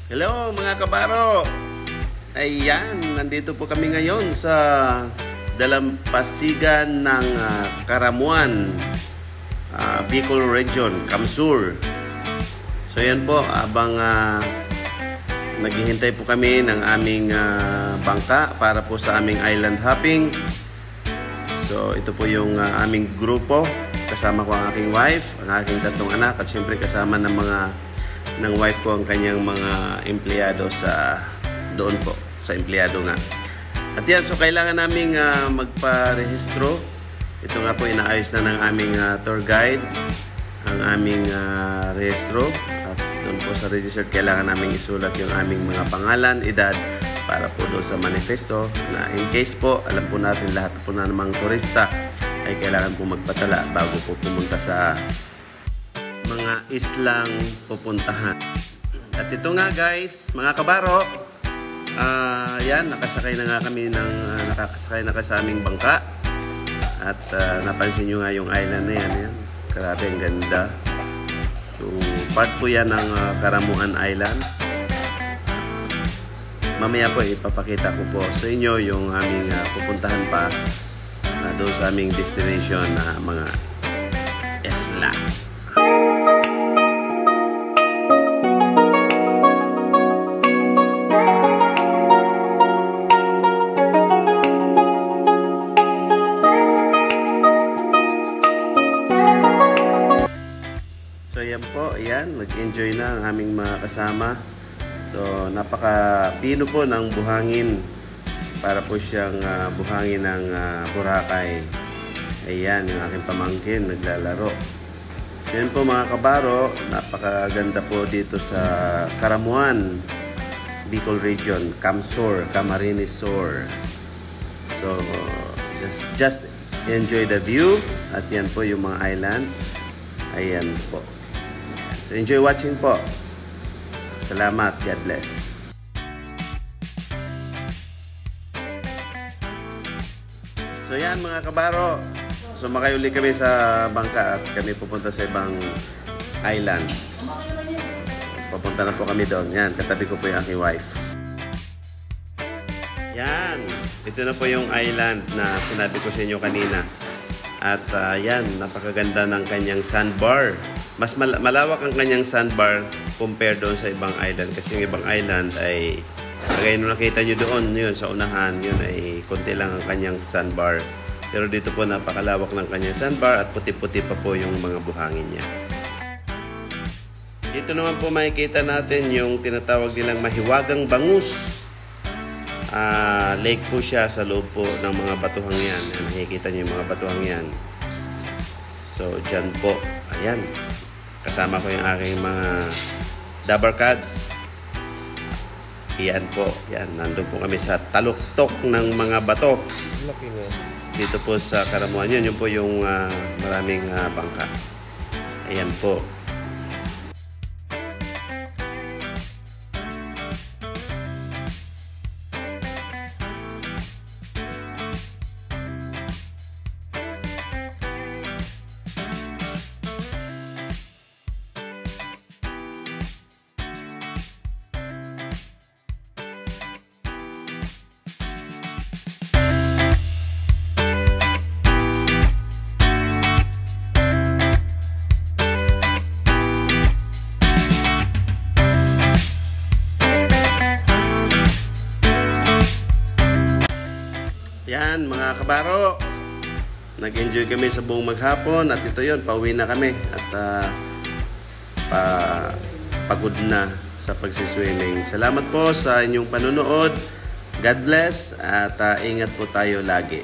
Hello mga kabaro! Ayan, nandito po kami ngayon sa dalampasigan ng Karamuan, Bicol Region, Kamsur. So yan po, abang naghihintay po kami ng aming bangka para po sa aming island hopping. So ito po yung aming grupo. Kasama ko ang aking wife, ang aking tatlong anak, at syempre kasama ng wife ko ang kanyang mga empleyado sa doon po, sa empleyado nga. At yan, so kailangan naming magparehistro. Ito nga po, inaayos na ng aming tour guide ang aming rehistro. At doon po sa register, kailangan naming isulat yung aming mga pangalan, edad, para po doon sa manifesto na in case po, alam po natin lahat po na namang turista ay kailangan po magpatala bago po pumunta sa mga islang pupuntahan. At ito nga guys, mga kabaro, yan, nakasakay na nga sa aming bangka. At napansin nyo nga yung island na yan. Grabe, ang ganda. So, part po yan ng Karamuan Island. Mamaya po ipapakita ko po sa inyo yung aming pupuntahan pa doon sa aming destination na mga isla. So yan po, ayan, nag-enjoy na ang aming mga kasama. So napaka-pino po ng buhangin para po siyang buhangin ng Boracay. Ayan, yung aking pamangkin naglalaro. So yan po mga kabaro, napakaganda po dito sa Karamuan, Bicol Region, Kamsur, Camarines Sur. So just enjoy the view. At yan po yung mga island. Ayan po. So enjoy watching po. Salamat. God bless. So yan mga kabaro. So makayuli kami sa bangka at kami pupunta sa ibang island. Papunta na po kami doon. Yan, katabi ko po yung aking wife. Yan. Ito na po yung island na sinabi ko sa inyo kanina. At yan, napakaganda ng kanyang sandbar. Mas malawak ang kanyang sandbar compared doon sa ibang island. Kasi yung ibang island ay, kagaya nung nakita nyo doon, yun, sa unahan, yun ay konti lang ang kanyang sandbar. Pero dito po napakalawak ng kanyang sandbar at puti-puti pa po yung mga buhangin niya. Dito naman po makikita natin yung tinatawag nilang Mahiwagang Bangus. Lake po siya sa loob po ng mga batuhang yan. Nakikita niyo yung mga batuhang yan. So, dyan po. Ayan. Kasama ko yung aking mga dabarkads. Yan po. Yan. Nandun po kami sa taluktok ng mga bato. Dito po sa Karamuan yun. Yun po yung maraming bangka. Ayan po. Yan mga kabaro, nag-enjoy kami sa buong maghapon at ito yun, pauwi na kami at pagod na sa pagsiswimming. Salamat po sa inyong panunood. God bless at ingat po tayo lagi.